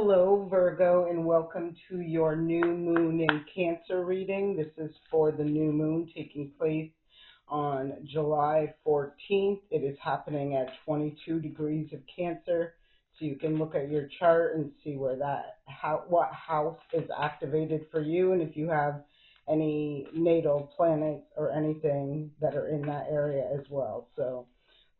Hello, Virgo, and welcome to your new moon in Cancer reading. This is for the new moon taking place on July 14th. It is happening at 22 degrees of Cancer. So you can look at your chart and see where what house is activated for you, and if you have any natal planets or anything that are in that area as well. So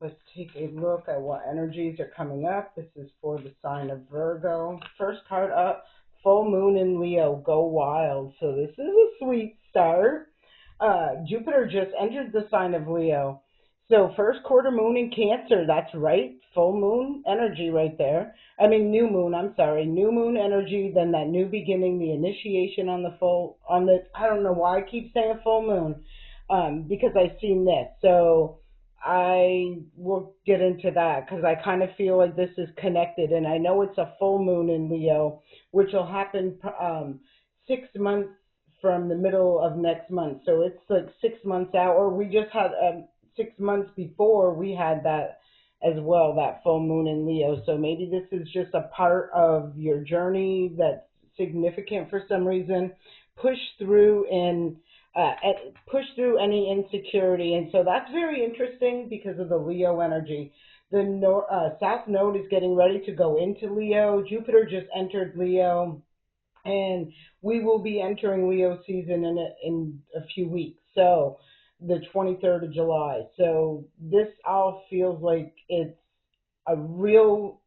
let's take a look at what energies are coming up. This is for the sign of Virgo. First card up, full moon in Leo, go wild. So this is a sweet start. Jupiter just entered the sign of Leo. So first quarter moon in Cancer, that's right. Full moon energy right there. I mean new moon, I'm sorry. New moon energy, then that new beginning, the initiation on I don't know why I keep saying full moon. Because I've seen this. So I will get into that because I kind of feel like this is connected, and I know it's a full moon in Leo, which will happen 6 months from the middle of next month. So it's like 6 months out, or we just had 6 months before we had that as well, that full moon in Leo. So maybe this is just a part of your journey that's significant for some reason. Push through and push through any insecurity. And so that's very interesting because of the Leo energy. The South Node is getting ready to go into Leo. Jupiter just entered Leo, and we will be entering Leo season in a few weeks. So the 23rd of July. So this all feels like it's a real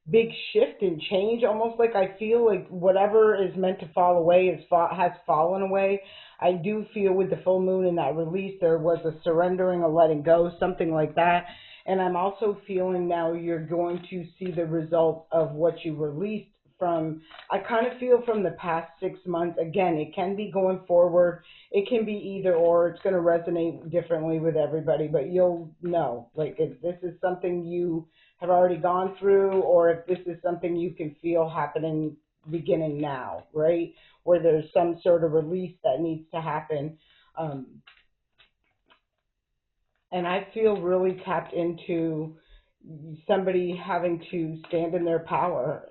big shift and change, almost like I feel like whatever is meant to fall away has fallen away. I do feel with the full moon and that release, there was a surrendering, a letting go, something like that. And I'm also feeling now you're going to see the results of what you released from, I kind of feel from the past 6 months. Again, it can be going forward. It can be either or. It's going to resonate differently with everybody, but you'll know, like, if this is something you have already gone through, or if this is something you can feel happening beginning now, right? Where there's some sort of release that needs to happen. And I feel really tapped into somebody having to stand in their power,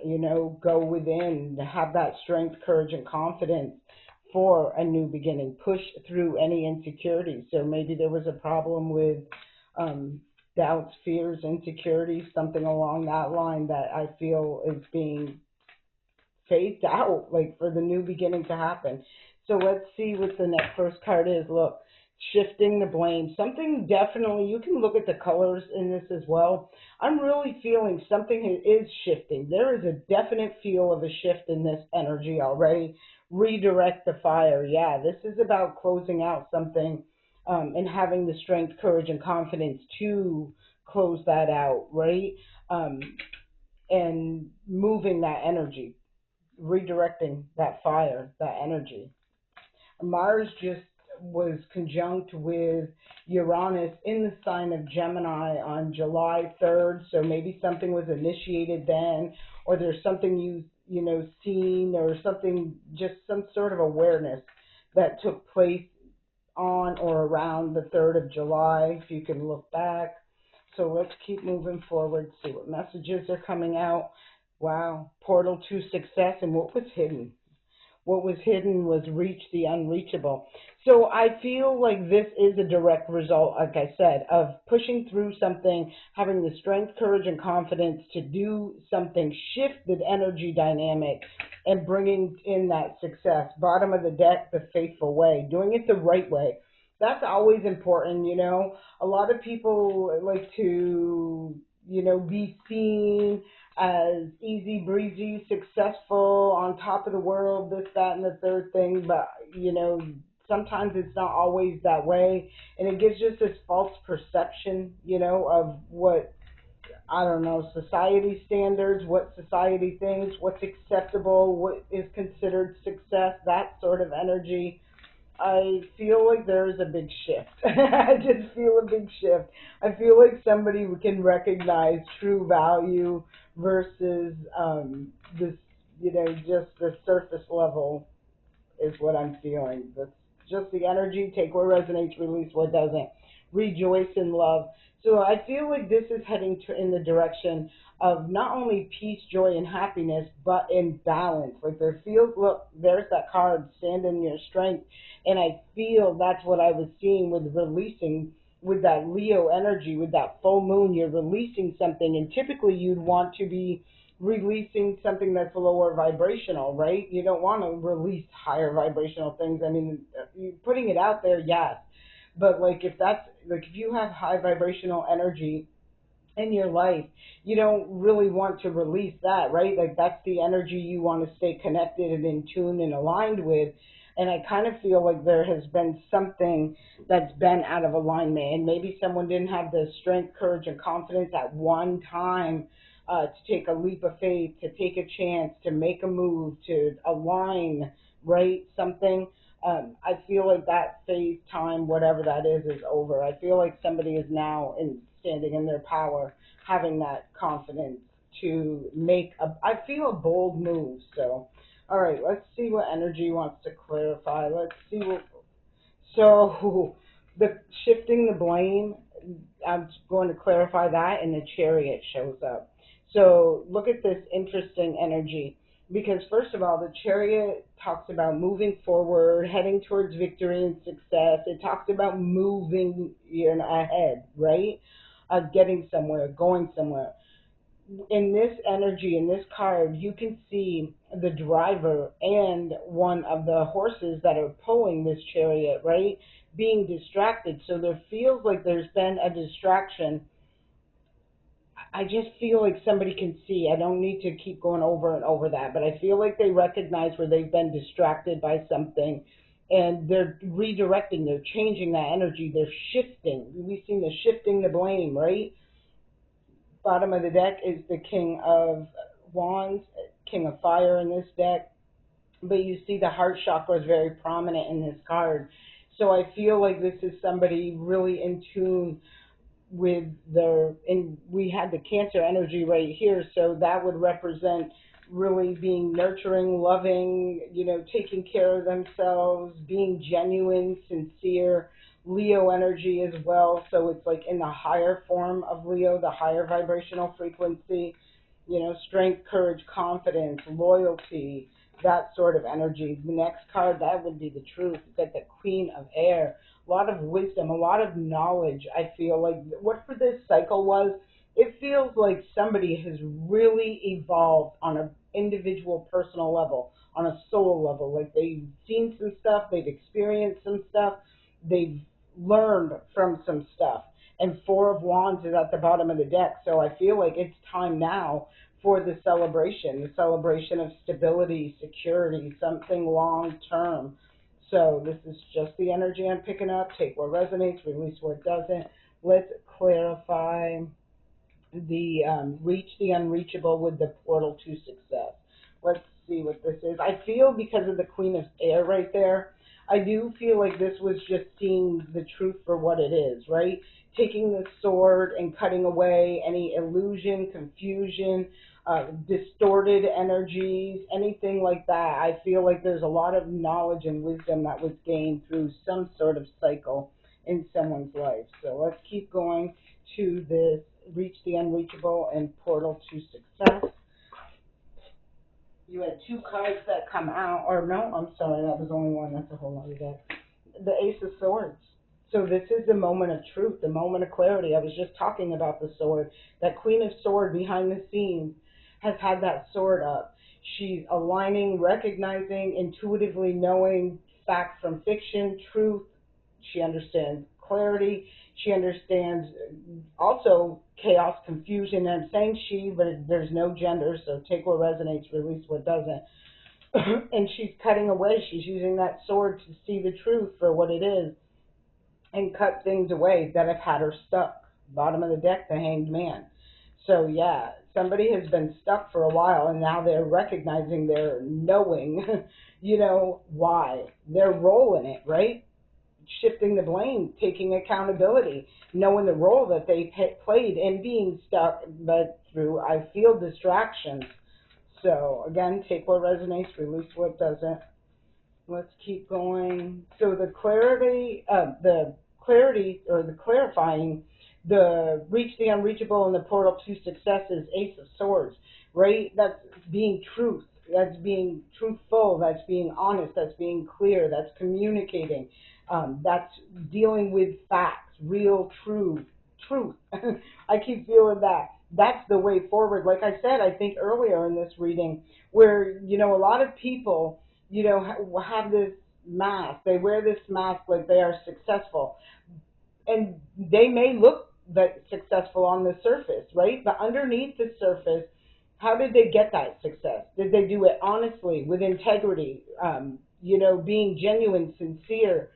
go within, have that strength, courage, and confidence for a new beginning, push through any insecurities. So maybe there was a problem with doubts, fears, insecurities, something along that line that I feel is being phased out, like for the new beginning to happen. So let's see what the next first card is. Look, shifting the blame. Something definitely, you can look at the colors in this as well. I'm really feeling something is shifting. There is a definite feel of a shift in this energy already. Redirect the fire. Yeah, this is about closing out something and having the strength, courage, and confidence to close that out, right? And moving that energy, redirecting that fire, that energy. Mars just was conjunct with Uranus in the sign of Gemini on July 3rd. So maybe something was initiated then, or there's something seen, or something, just some sort of awareness that took place on or around the 3rd of July, if you can look back. So let's keep moving forward, see what messages are coming out. Wow, portal to success, and what was hidden. What was hidden was reach the unreachable. So I feel like this is a direct result, like I said, of pushing through something, having the strength, courage, and confidence to do something, shift the energy dynamic, and bringing in that success. Bottom of the deck, the faithful way, doing it the right way. That's always important, A lot of people like to, be seen as easy breezy, successful, on top of the world, this, that, and the third thing. But, sometimes it's not always that way. And it gives just this false perception, of what, I don't know, society standards, what society thinks, what's acceptable, what is considered success, that sort of energy. I feel like there is a big shift. I just feel a big shift. I feel like somebody can recognize true value versus this, just the surface level is what I'm feeling. That's just the energy. Take what resonates, release what doesn't. rejoice in love. So I feel like this is heading in the direction of not only peace, joy, and happiness, but in balance. Like there feels, look, there's that card, stand in your strength. And I feel that's what I was seeing with releasing, with that Leo energy, with that full moon. You're releasing something, and typically you'd want to be releasing something that's lower vibrational, right? You don't want to release higher vibrational things. I mean, you putting it out there, yes, but like if that's like if you have high vibrational energy in your life, you don't really want to release that, right? Like that's the energy you want to stay connected and in tune and aligned with. And I kind of feel like there has been something that's been out of alignment, and maybe someone didn't have the strength, courage, and confidence at one time to take a leap of faith, to take a chance, to make a move, to align, right? Something. I feel like that phase time, whatever that is over. I feel like somebody is now standing in their power, having that confidence to make I feel a bold move. So, all right, let's see what energy wants to clarify. Let's see what, so the shifting the blame, I'm going to clarify that, and the chariot shows up. So look at this interesting energy, because first of all, the chariot talks about moving forward, heading towards victory and success. It talks about moving, ahead, right? Getting somewhere, going somewhere. In this energy, in this card, you can see the driver and one of the horses that are pulling this chariot, right? Being distracted. So there feels like there's been a distraction. I just feel like somebody can see. I don't need to keep going over and over that, but I feel like they recognize where they've been distracted by something, and they're redirecting, they're changing that energy, they're shifting. We've seen the shifting the blame, right? Bottom of the deck is the King of Wands, King of Fire in this deck, but you see the heart chakra is very prominent in this card. So I feel like this is somebody really in tune with their, and we had the Cancer energy right here, so that would represent really being nurturing, loving, taking care of themselves, being genuine, sincere. Leo energy as well, so it's like in the higher form of Leo, the higher vibrational frequency, strength, courage, confidence, loyalty, that sort of energy. The next card, that would be the Truth. It's like the Queen of Air. A lot of wisdom, a lot of knowledge. I feel like what for this cycle was, it feels like somebody has really evolved on an individual personal level, on a soul level. Like they've seen some stuff, they've experienced some stuff, they've learned from some stuff. And Four of Wands is at the bottom of the deck. So I feel like it's time now for the celebration of stability, security, something long term. So this is just the energy I'm picking up. Take what resonates, release what doesn't. Let's clarify the reach the unreachable with the portal to success. Let's see what this is. I feel because of the Queen of Air right there, I do feel like this was just seeing the truth for what it is, right? Taking the sword and cutting away any illusion, confusion, distorted energies, anything like that. I feel like there's a lot of knowledge and wisdom that was gained through some sort of cycle in someone's life. So let's keep going to this reach the unreachable and portal to success. You had two cards that come out, or no, I'm sorry, that was only one. That's a whole other deck. The Ace of Swords. So this is the moment of truth, the moment of clarity. I was just talking about the sword. That Queen of Sword behind the scenes has had that sword up. She's aligning, recognizing, intuitively knowing fact from fiction, truth. She understands clarity. She understands also chaos, confusion. And I'm saying she, but there's no gender, so take what resonates, release what doesn't. And she's cutting away. She's using that sword to see the truth for what it is and cut things away that have had her stuck. Bottom of the deck, the Hanged Man. So yeah, somebody has been stuck for a while, and now they're recognizing, they're knowing, why. They're rolling it, right? Shifting the blame, taking accountability, knowing the role that they played in being stuck, but through, I feel, distractions. So again, take what resonates, release what doesn't. Let's keep going. So the clarity, the clarity, or the clarifying, the reach the unreachable and the portal to success is Ace of Swords, right? That's being truth. That's being truthful. That's being honest. That's being clear. That's communicating. That's dealing with facts, real, true truth. I keep feeling that. That's the way forward. Like I said, I think earlier in this reading, where a lot of people, have this mask. They wear this mask like they are successful, and they may look that successful on the surface, right? But underneath the surface, how did they get that success? Did they do it honestly, with integrity? Being genuine, sincere,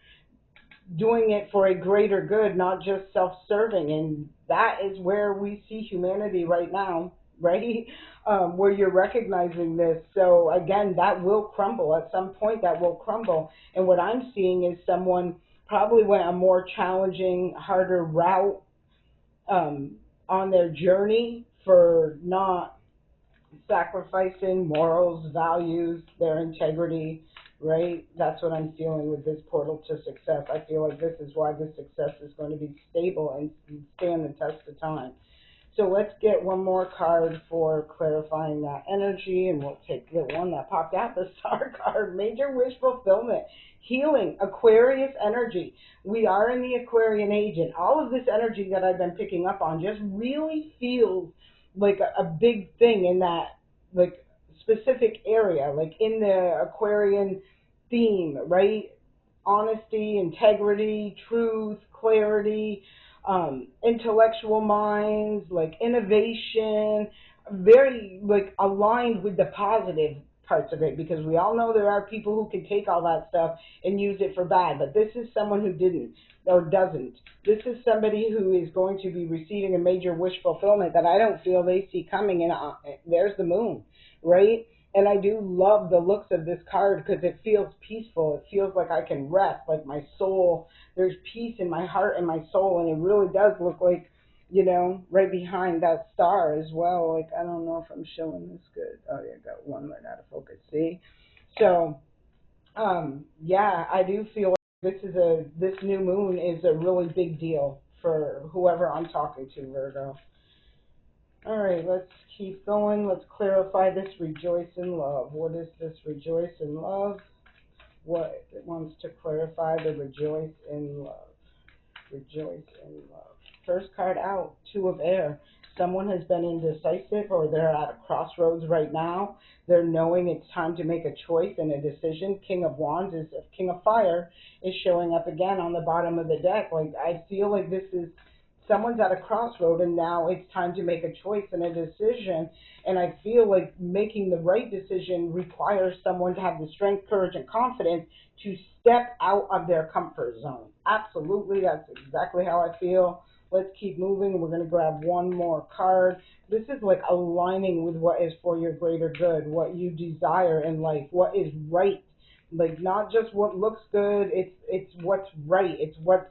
doing it for a greater good, not just self-serving. And that is where we see humanity right now, right? Where you're recognizing this. So again, that will crumble. At some point, that will crumble. And what I'm seeing is someone probably went a more challenging, harder route on their journey for not sacrificing morals, values, their integrity, right? That's what I'm feeling with this portal to success. I feel like this is why this success is going to be stable and stand the test of time. So let's get one more card for clarifying that energy, and we'll take the one that popped out, the Star card, Major Wish Fulfillment, Healing, Aquarius energy. We are in the Aquarian age, and all of this energy that I've been picking up on just really feels like a big thing in that, like, specific area, like in the Aquarian theme, right? Honesty, integrity, truth, clarity, intellectual minds, like innovation, very like aligned with the positive parts of it, because we all know there are people who can take all that stuff and use it for bad, but this is someone who didn't or doesn't. This is somebody who is going to be receiving a major wish fulfillment that I don't feel they see coming, and there's the moon, right? And I do love the looks of this card because it feels peaceful. It feels like I can rest, like my soul, there's peace in my heart and my soul, and it really does look like, right behind that star as well. Like, I don't know if I'm showing this good. Oh, yeah, I got one right out of focus. See? So, yeah, I do feel like this new moon is a really big deal for whoever I'm talking to, Virgo. All right, let's keep going. Let's clarify this rejoice in love. What is this rejoice in love? What it wants to clarify the rejoice in love. Rejoice in love. First card out, Two of Air. Someone has been indecisive, or they're at a crossroads right now. They're knowing it's time to make a choice and a decision. King of Wands is King of Fire is showing up again on the bottom of the deck. Like, I feel like this is someone's at a crossroad, and now it's time to make a choice and a decision. And I feel like making the right decision requires someone to have the strength, courage, and confidence to step out of their comfort zone. Absolutely, that's exactly how I feel. Let's keep moving. We're going to grab one more card. This is like aligning with what is for your greater good, what you desire in life, what is right. Like, not just what looks good, it's what's right. It's what's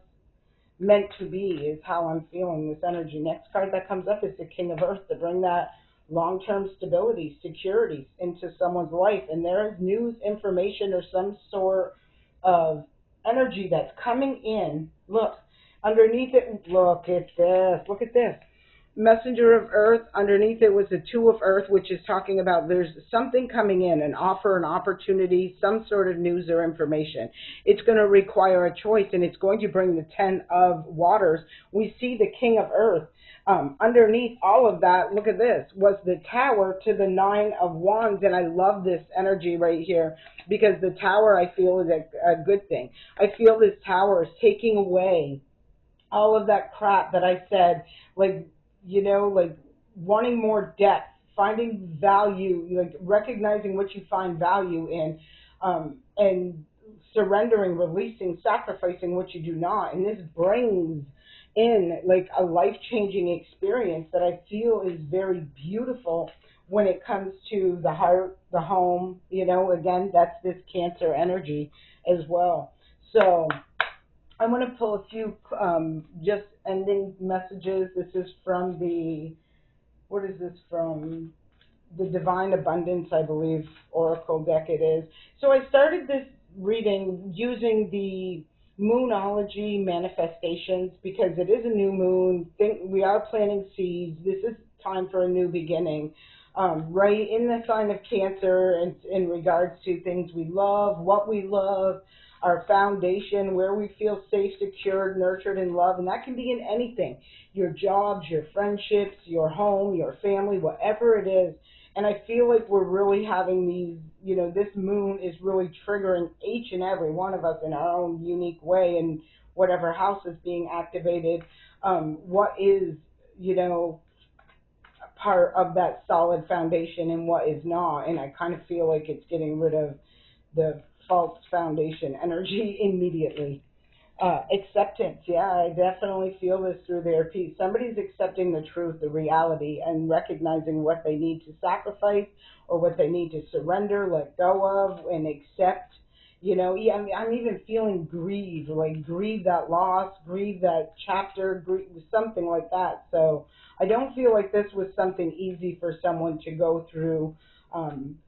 meant to be, is how I'm feeling this energy. Next card that comes up is the King of Earth, to bring that long-term stability, security into someone's life. And there is news, information, or some sort of energy that's coming in. Look, underneath it, look at this. Look at this. Messenger of Earth. Underneath it was the Two of Earth, which is talking about there's something coming in, an offer, an opportunity, some sort of news or information. It's going to require a choice, and it's going to bring the Ten of Waters. We see the King of Earth. Underneath all of that, look at this, was the Tower to the Nine of Wands. And I love this energy right here, because the Tower, I feel, is a good thing. I feel this Tower is taking away all of that crap that I said, like, like wanting more depth, finding value, like recognizing what you find value in, and surrendering, releasing, sacrificing what you do not. And this brings in like a life-changing experience that I feel is very beautiful when it comes to the heart, the home. Again, that's this Cancer energy as well. So I'm going to pull a few just ending messages. This is from what is this from? The Divine Abundance, I believe, Oracle deck it is. So I started this reading using the moonology manifestations, because it is a new moon. We are planting seeds. This is time for a new beginning. Right in the sign of Cancer, and in regards to things we love, what we love, our foundation, where we feel safe, secured, nurtured, and loved. And that can be in anything: your jobs, your friendships, your home, your family, whatever it is. And I feel like we're really having these, this moon is really triggering each and every one of us in our own unique way, and whatever house is being activated, what is, you know, part of that solid foundation and what is not. And I kind of feel like it's getting rid of the false foundation energy immediately. Acceptance, yeah, I definitely feel this through their piece. Somebody's accepting the truth, the reality, and recognizing what they need to sacrifice or what they need to surrender, let go of, and accept. Yeah, I'm even feeling grieve, like grieve that loss, grieve that chapter, grieve something like that. So I don't feel like this was something easy for someone to go through. Um,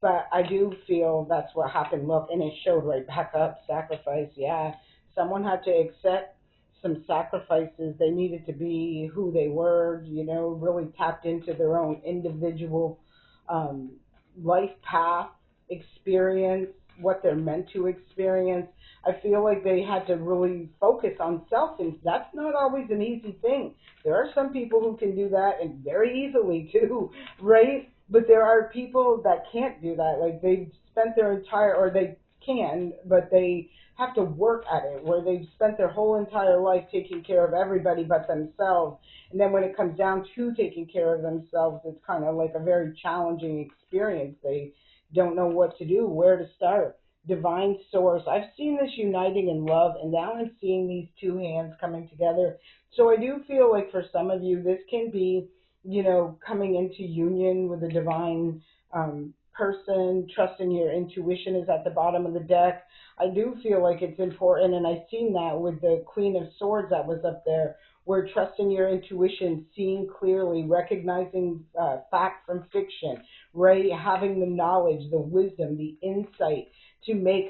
but I do feel that's what happened. Look, and it showed right back up. Sacrifice, yeah. Someone had to accept some sacrifices. They needed to be who they were, really tapped into their own individual um, life path, experience, what they're meant to experience. I feel like they had to really focus on self, and that's not always an easy thing. There are some people who can do that, and very easily too, right? But there are people that can't do that. Like they've spent their entire, or they can, but they have to work at it, where they've spent their whole entire life taking care of everybody but themselves. And then when it comes down to taking care of themselves, it's kind of like a very challenging experience. They don't know what to do, where to start. Divine source. I've seen this uniting in love, and now I'm seeing these two hands coming together. So I do feel like for some of you, this can be, coming into union with a divine person. Trusting your intuition is at the bottom of the deck. I do feel like it's important, and I've seen that with the Queen of Swords that was up there, where trusting your intuition, seeing clearly, recognizing fact from fiction, right? Having the knowledge, the wisdom, the insight to make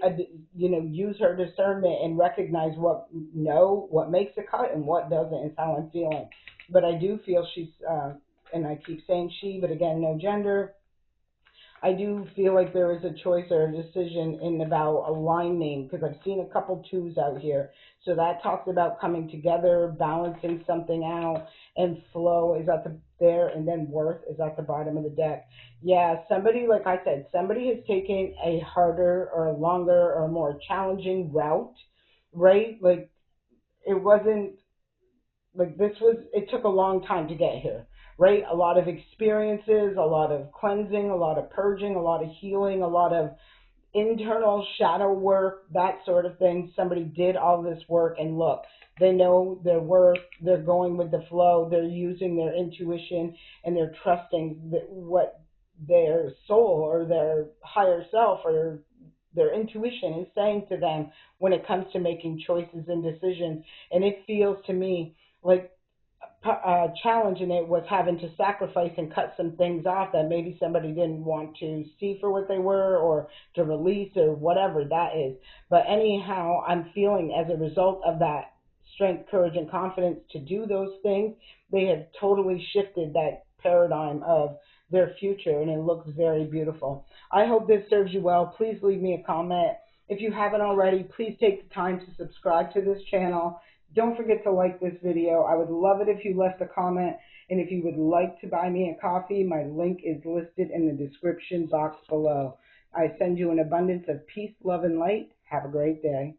use her discernment and recognize what makes a cut and what doesn't is how I'm feeling. But I do feel she's, and I keep saying she, but again, no gender. I do feel like there is a choice or a decision in about a line name, because I've seen a couple twos out here. So that talks about coming together, balancing something out, and flow is at there, and then worth is at the bottom of the deck. Yeah, somebody, like I said, somebody has taken a harder or a longer or more challenging route, right? Like it wasn't like this was, it took a long time to get here, right? A lot of experiences, a lot of cleansing, a lot of purging, a lot of healing, a lot of internal shadow work, that sort of thing. Somebody did all this work, and look, they know their worth, they're going with the flow, they're using their intuition, and they're trusting that what their soul or their higher self or their intuition is saying to them when it comes to making choices and decisions. And it feels to me like challenge in it was having to sacrifice and cut some things off that maybe somebody didn't want to see for what they were, or to release, or whatever that is. But anyhow, I'm feeling as a result of that strength, courage, and confidence to do those things, they have totally shifted that paradigm of their future, and it looks very beautiful. I hope this serves you well. Please leave me a comment. If you haven't already, please take the time to subscribe to this channel. Don't forget to like this video. I would love it if you left a comment. And if you would like to buy me a coffee, my link is listed in the description box below. I send you an abundance of peace, love, and light. Have a great day.